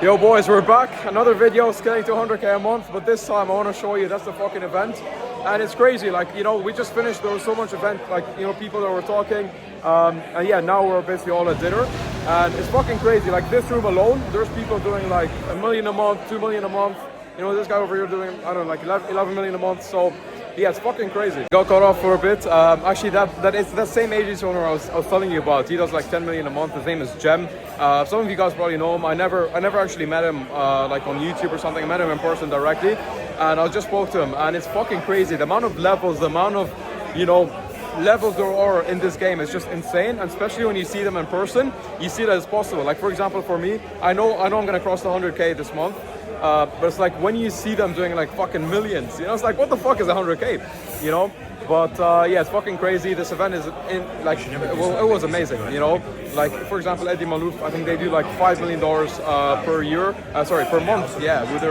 Yo boys, we're back. Another video scaling to 100k a month, but this time I want to show you that's the fucking event. And it's crazy, like, you know, we just finished, there was so much event, like, you know, people that were talking. And yeah, now we're basically all at dinner. And it's fucking crazy, like this room alone, there's people doing like 1 million a month, 2 million a month. You know, this guy over here doing, I don't know, like 11 million a month. So yeah, it's fucking crazy. Got cut off for a bit. Actually, that is that same agency owner I was telling you about. He does like 10 million a month. His name is Jem. Some of you guys probably know him. I never actually met him like on YouTube or something. I met him in person directly, and I just spoke to him. And it's fucking crazy. The amount of levels, the amount of, you know, levels there are in this game is just insane. And especially when you see them in person, you see that it's possible. Like for example, for me, I know I'm gonna cross the 100k this month. But it's like when you see them doing like fucking millions, you know, it's like what the fuck is 100k, you know? But yeah, it's fucking crazy. This event is like it was amazing, you know. Like for example, Eddie Malouf, I think they do like $5 million per month, yeah, with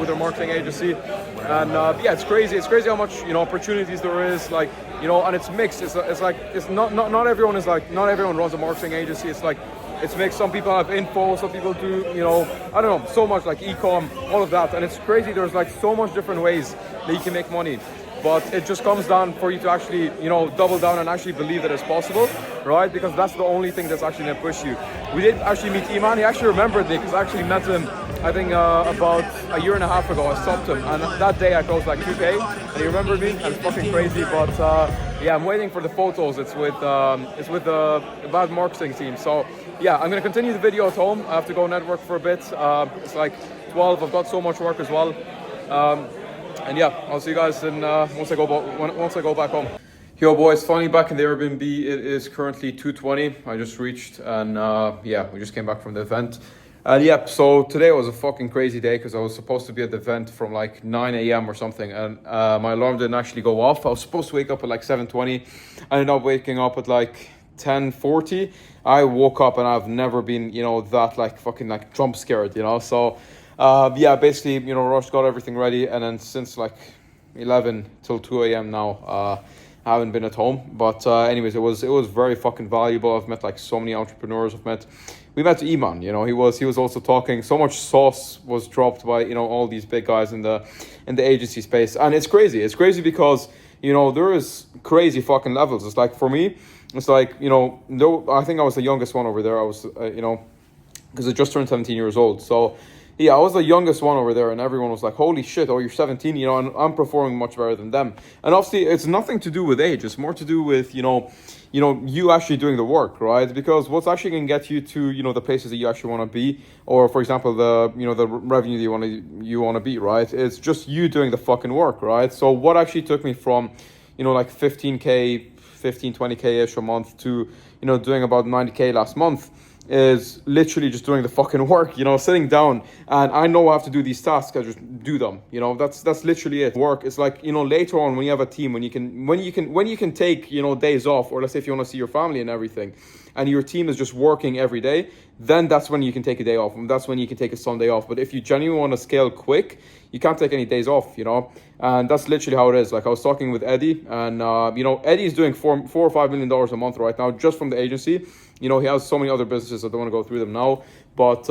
their marketing agency. And yeah, it's crazy. It's crazy how much, you know, opportunities there is. Like, you know, and it's mixed. It's like it's not everyone is like, not everyone runs a marketing agency. It's like, it's mixed. Some people have info, some people do, you know, I don't know, so much like e-com, all of that. And it's crazy. There's like so much different ways that you can make money. But it just comes down for you to actually, you know, double down and actually believe that it's possible, right? Because that's the only thing that's actually going to push you. We did actually meet Iman. He actually remembered me because I actually met him, I think about a year and a half ago. I stopped him, and that day I closed like 2k, and he remembered me, and it's fucking crazy. But yeah, I'm waiting for the photos. It's with the bad marketing team. So yeah, I'm gonna continue the video at home. I have to go network for a bit. It's like 12. I've got so much work as well. And yeah, I'll see you guys in, once I go back home. Yo boys, finally back in the Airbnb. It is currently 2:20. I just reached, and yeah, we just came back from the event. And yeah, so today was a fucking crazy day because I was supposed to be at the event from like 9 a.m. or something, and my alarm didn't actually go off. I was supposed to wake up at like 7:20. I ended up waking up at like 10:40. I woke up and I've never been, you know, that like fucking like jump scared, you know. So yeah, basically, you know, Rush got everything ready, and then since like 11 till 2 a.m. now, I haven't been at home. But anyways, it was very fucking valuable. I've met like so many entrepreneurs. We met Iman, you know, he was also talking. So much sauce was dropped by, you know, all these big guys in the agency space. And it's crazy because, you know, there is crazy fucking levels. It's like, for me, it's like, you know, I think I was the youngest one over there. I was, you know, because I just turned 17 years old. So yeah, I was the youngest one over there, and everyone was like, holy shit, oh, you're 17, you know, and I'm performing much better than them. And obviously, it's nothing to do with age. It's more to do with, you know, you actually doing the work, right? Because what's actually going to get you to, you know, the places that you actually want to be, or for example, the revenue that you want to be, right? It's just you doing the fucking work, right? So what actually took me from, you know, like 20k-ish a month to, you know, doing about 90k last month is literally just doing the fucking work, you know, sitting down, and I know I have to do these tasks, I just do them, you know. That's literally it. Work. It's like, you know, later on when you have a team, when you can take, you know, days off, or let's say if you want to see your family and everything, and your team is just working every day, then that's when you can take a day off, and that's when you can take a Sunday off. But if you genuinely want to scale quick, you can't take any days off, you know. And that's literally how it is. Like I was talking with Eddie, and you know, Eddie's doing $4 or $5 million a month right now just from the agency. You know, he has so many other businesses. I don't want to go through them now, but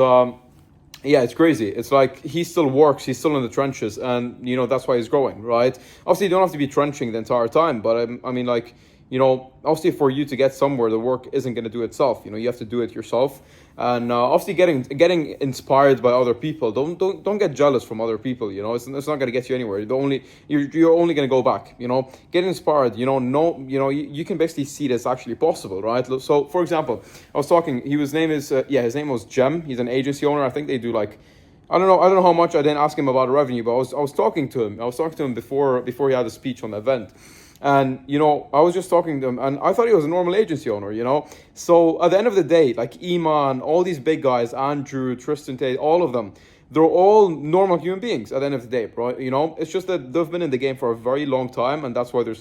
yeah, it's crazy. It's like he still works, he's still in the trenches, and you know, that's why he's growing, right? Obviously, you don't have to be trenching the entire time, but I mean, like, you know, obviously for you to get somewhere, the work isn't going to do itself. You know, you have to do it yourself. And obviously getting inspired by other people. Don't get jealous from other people. You know, it's not going to get you anywhere. You're only going to go back. You know, get inspired. You know, you can basically see this actually possible, right? So for example, I was talking. His name was Jem. He's an agency owner. I think they do like, I don't know how much. I didn't ask him about revenue, but I was talking to him. I was talking to him before he had a speech on the event. And, you know, I was just talking to him, and I thought he was a normal agency owner, you know. So at the end of the day, like Iman, all these big guys, Andrew, Tristan Tate, all of them, they're all normal human beings at the end of the day, right? You know, it's just that they've been in the game for a very long time, and that's why they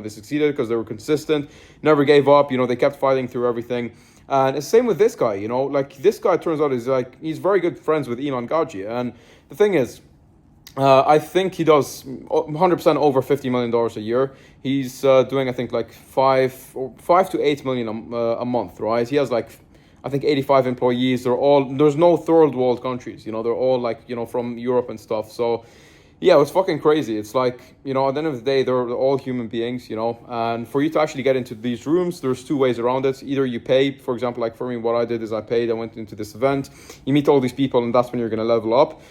succeeded, because they were consistent, never gave up, you know, they kept fighting through everything. And it's same with this guy, you know, like this guy turns out he's very good friends with Iman Ghadzi. And the thing is, I think he does 100% over $50 million a year. He's doing, I think, like 5 to 8 million a month, right? He has like I think 85 employees. There's no third world countries, you know, they're all like, you know, from Europe and stuff. So yeah, it was fucking crazy. It's like, you know, at the end of the day, they're all human beings, you know, and for you to actually get into these rooms, there's two ways around it. Either you pay, for example, like for me, what I did is I paid, I went into this event, you meet all these people, and that's when you're going to level up.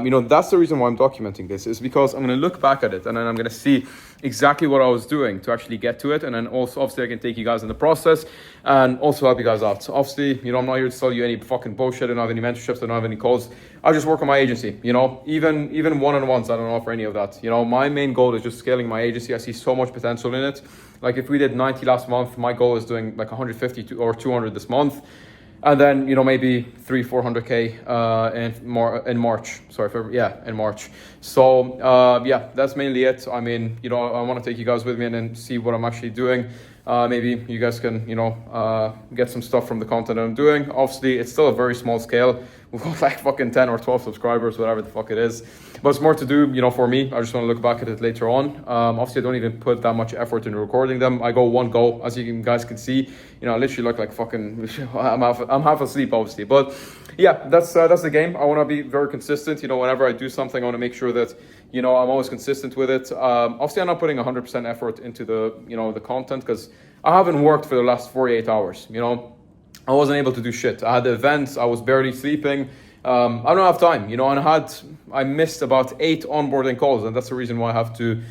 You know, that's the reason why I'm documenting this, is because I'm going to look back at it and then I'm going to see exactly what I was doing to actually get to it. And then also, obviously, I can take you guys in the process and also help you guys out. So obviously, you know, I'm not here to sell you any fucking bullshit. I don't have any mentorships. I don't have any calls. I just work on my agency, you know, even one-on-ones. I don't offer any of that. You know, my main goal is just scaling my agency. I see so much potential in it. Like if we did 90 last month, my goal is doing like 150 or 200 this month. And then, you know, maybe 300-400K in March. Sorry, in March. So yeah, that's mainly it. I mean, you know, I want to take you guys with me and then see what I'm actually doing. Maybe you guys can, you know, get some stuff from the content I'm doing. Obviously, it's still a very small scale. We've got like fucking 10 or 12 subscribers, whatever the fuck it is. But it's more to do, you know, for me. I just want to look back at it later on. Obviously, I don't even put that much effort into recording them. I go one go, as you guys can see. You know, I literally look like fucking, I'm half asleep, obviously. But yeah, that's the game. I want to be very consistent. You know, whenever I do something, I want to make sure that, you know, I'm always consistent with it. Obviously, I'm not putting 100% effort into the, you know, the content because I haven't worked for the last 48 hours, you know. I wasn't able to do shit. I had events, I was barely sleeping. I don't have time, you know, and I missed about 8 onboarding calls, and that's the reason why I have to,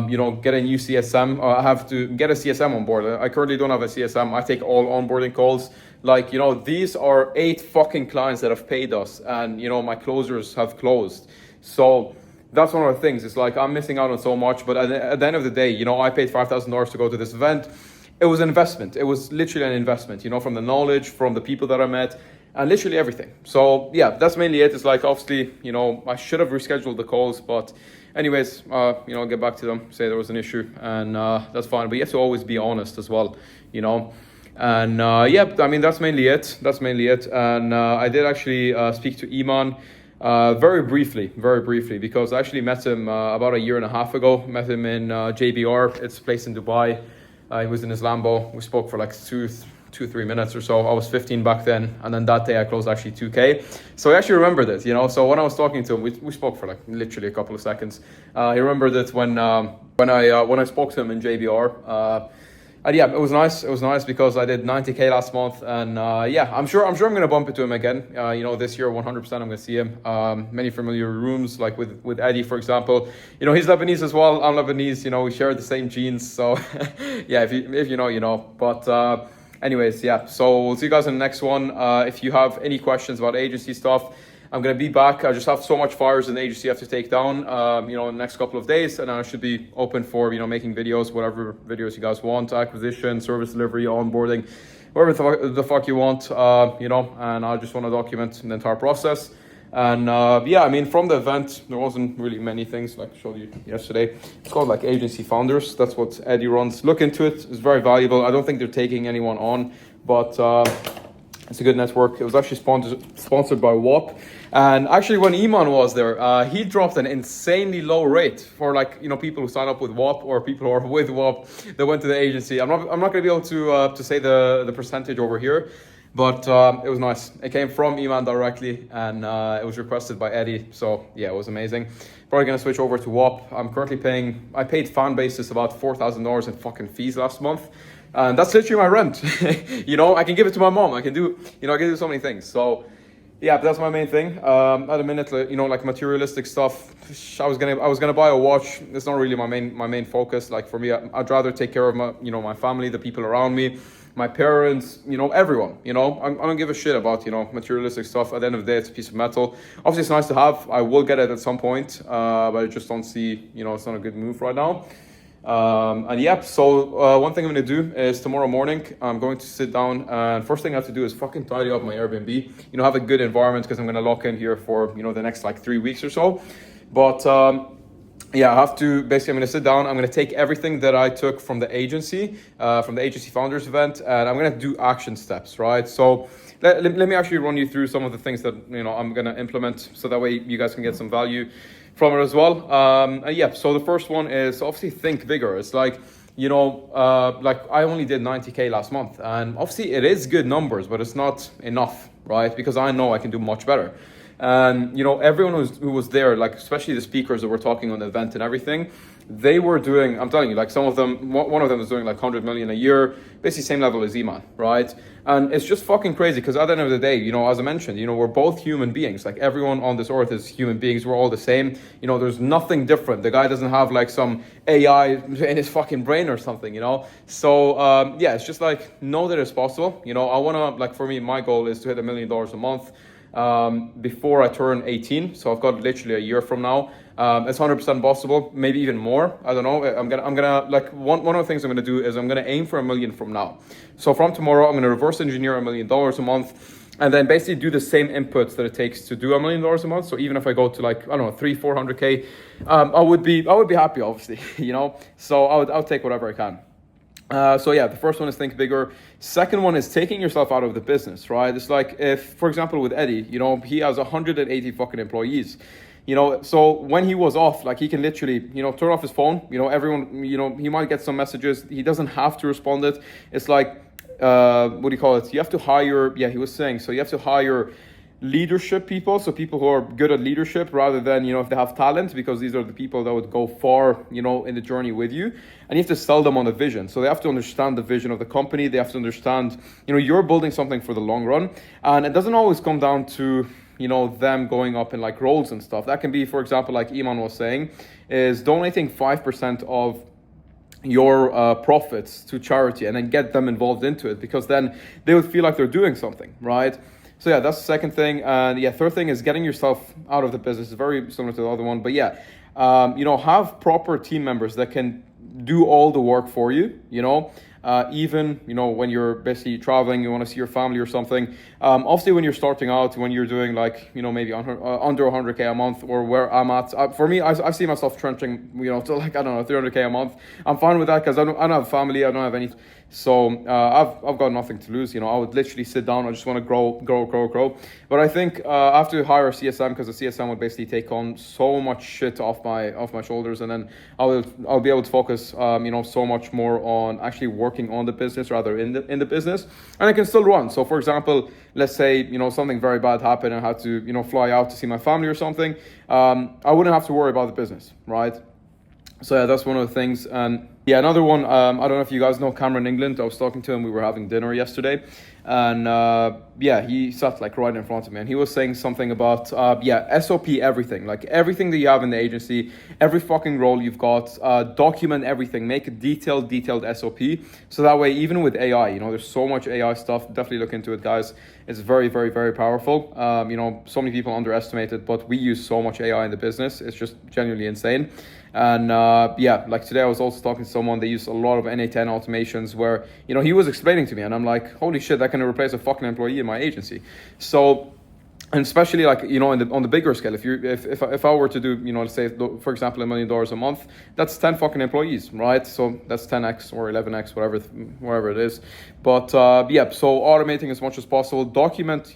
you know, get a new CSM. I have to get a CSM on board. I currently don't have a CSM. I take all onboarding calls. Like, you know, these are 8 fucking clients that have paid us, and, you know, my closers have closed. So that's one of the things. It's like I'm missing out on so much, but at the end of the day, you know, I paid $5,000 to go to this event. It was an investment. It was literally an investment, you know, from the knowledge, from the people that I met, and literally everything. So yeah, that's mainly it. It's like, obviously, you know, I should have rescheduled the calls, but anyways, you know, I'll get back to them, say there was an issue, and that's fine. But you have to always be honest as well, you know. And yeah, I mean, that's mainly it. And I did actually speak to Iman very briefly, because I actually met him about a year and a half ago. Met him in JBR. It's a place in Dubai. He was in his Lambo. We spoke for like 2-3 minutes or so. I was 15 back then, and then that day I closed actually 2K. So he actually remembered it, you know. So when I was talking to him, we spoke for like literally a couple of seconds. He remembered it when I spoke to him in JBR. And yeah, it was nice. It was nice because I did 90K last month, and yeah, I'm sure I'm gonna bump into him again. You know, this year 100% I'm gonna see him. Many familiar rooms, like with Eddie, for example. You know, he's Lebanese as well. I'm Lebanese. You know, we share the same genes. So yeah, if you know, you know. But anyways, yeah. So we'll see you guys in the next one. If you have any questions about agency stuff, I'm going to be back. I just have so much fires in the agency I have to take down, you know, in the next couple of days. And I should be open for, you know, making videos, whatever videos you guys want, acquisition, service delivery, onboarding, whatever the fuck you want, you know, and I just want to document the entire process. And yeah, I mean, from the event, there wasn't really many things like I showed you yesterday. It's called like Agency Founders. That's what Eddie runs. Look into it. It's very valuable. I don't think they're taking anyone on, but it's a good network. It was actually sponsored by WAP. And actually, when Iman was there, he dropped an insanely low rate for, like, you know, people who sign up with WAP or people who are with WAP that went to the agency. I'm not going to be able to say the percentage over here, but it was nice. It came from Iman directly, and it was requested by Eddie. So yeah, it was amazing. Probably going to switch over to WAP. I'm currently I paid fan basis about $4,000 in fucking fees last month. And that's literally my rent. You know, I can give it to my mom. I can do so many things. So yeah, that's my main thing. At the minute, you know, like materialistic stuff. I was gonna buy a watch. It's not really my main focus. Like for me, I'd rather take care of my family, the people around me, my parents, you know, everyone. You know, I don't give a shit about, you know, materialistic stuff. At the end of the day, it's a piece of metal. Obviously, it's nice to have. I will get it at some point, but I just don't see, you know, it's not a good move right now. And yeah, so one thing I'm going to do is tomorrow morning, I'm going to sit down, and first thing I have to do is fucking tidy up my Airbnb, you know, have a good environment, because I'm going to lock in here for, you know, the next like 3 weeks or so. But yeah, I'm going to sit down, I'm going to take everything that I took from the agency founders event, and I'm going to do action steps, right? So let me actually run you through some of the things that, you know, I'm going to implement, so that way you guys can get some value from it as well. Yeah, so the first one is obviously think bigger. It's like, like I only did 90K last month, and obviously it is good numbers, but it's not enough, right? Because I know I can do much better. And everyone who was there, like especially the speakers that were talking on the event and everything, they were doing, I'm telling you, like some of them, one of them was doing like 100 million a year, basically same level as Iman, right? And it's just fucking crazy because at the end of the day, as I mentioned, we're both human beings. Like everyone on this earth is human beings. We're all the same. There's nothing different. The guy doesn't have like some AI in his fucking brain or something, So yeah, it's just like know that it's possible. I want to, like for me, my goal is to hit $1 million a month before I turn 18. So I've got literally a year from now. It's 100% possible, maybe even more. I don't know. I'm gonna like one of the things I'm gonna do is I'm gonna aim for $1 million from now. So from tomorrow, I'm gonna reverse engineer $1 million a month, and then basically do the same inputs that it takes to do $1 million a month. So even if I go to like, I don't know, 300-400K, I would be happy, obviously, So I'll take whatever I can. So yeah, the first one is think bigger. Second one is taking yourself out of the business, right? It's like if, for example, with Eddie, he has 180 fucking employees. So when he was off, like he can literally, turn off his phone. Everyone, he might get some messages. He doesn't have to respond it. It's like, what do you call it? You have to hire, he was saying, so you have to hire leadership people, so people who are good at leadership rather than if they have talent, because these are the people that would go far in the journey with you, and you have to sell them on the vision. So they have to understand the vision of the company. They have to understand you're building something for the long run, and it doesn't always come down to them going up in like roles and stuff. That can be, for example, like Iman was saying, is donating 5% of your profits to charity and then get them involved into it, because then they would feel like they're doing something, right? So yeah, that's the second thing. And yeah, third thing is getting yourself out of the business. It's very similar to the other one, but yeah, have proper team members that can do all the work for you, even, when you're basically traveling, you want to see your family or something. Obviously when you're starting out, when you're doing like, maybe under 100K a month, or where I'm at, for me, I see myself trenching, to like, I don't know, 300K a month. I'm fine with that because I don't have a family. I don't have any. So I've got nothing to lose. I would literally sit down. I just want to grow. But I think I have to hire a CSM, because the CSM would basically take on so much shit off my shoulders, and then I'll be able to focus so much more on actually working on the business rather in the business, and I can still run. So for example, let's say something very bad happened and I had to fly out to see my family or something. I wouldn't have to worry about the business, right? So yeah, that's one of the things. And yeah, another one, I don't know if you guys know Cameron England. I was talking to him, we were having dinner yesterday, and he sat like right in front of me, and he was saying something about SOP everything, like everything that you have in the agency, every fucking role you've got, document everything, make a detailed SOP, so that way, even with AI, there's so much AI stuff, definitely look into it, guys. It's very, very, very powerful. So many people underestimate it, but we use so much AI in the business. It's just genuinely insane. And like today I was also talking to someone, they use a lot of NA10 automations where, he was explaining to me, and I'm like, holy shit, that can replace a fucking employee in my agency. So, and especially like, on the bigger scale, if I were to do, let's say, for example, $1 million a month, that's 10 fucking employees, right? So that's 10x or 11x, whatever it is. But so automating as much as possible, document,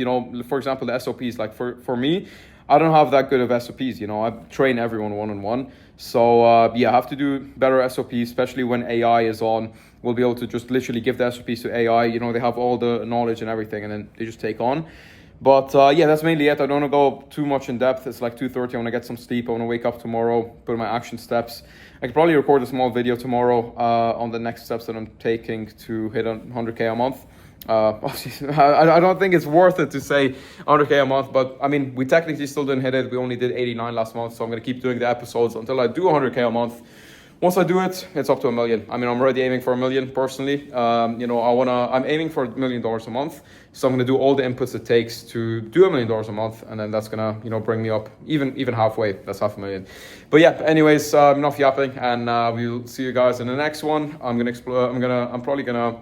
for example, the SOPs, like for me, I don't have that good of SOPs, I train everyone one-on-one. So I have to do better SOPs, especially when AI is on. We'll be able to just literally give the SOPs to AI, they have all the knowledge and everything, and then they just take on. But that's mainly it. I don't want to go too much in depth. It's like 2:30. I want to get some sleep. I want to wake up tomorrow, put my action steps. I could probably record a small video tomorrow on the next steps that I'm taking to hit 100K a month. I don't think it's worth it to say 100K a month, but I mean, we technically still didn't hit it. We only did 89 last month, so I'm going to keep doing the episodes until I do 100K a month. Once I do it, it's up to $1 million. I mean, I'm already aiming for $1 million personally. I'm aiming for $1 million a month. So I'm going to do all the inputs it takes to do $1 million a month. And then that's going to, bring me up even halfway. That's $500,000. But yeah, anyways, enough yapping, and we'll see you guys in the next one. I'm probably going to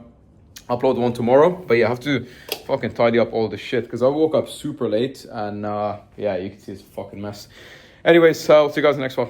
upload one tomorrow. But yeah, I have to fucking tidy up all the shit because I woke up super late, and you can see it's a fucking mess. Anyways, I'll see you guys in the next one.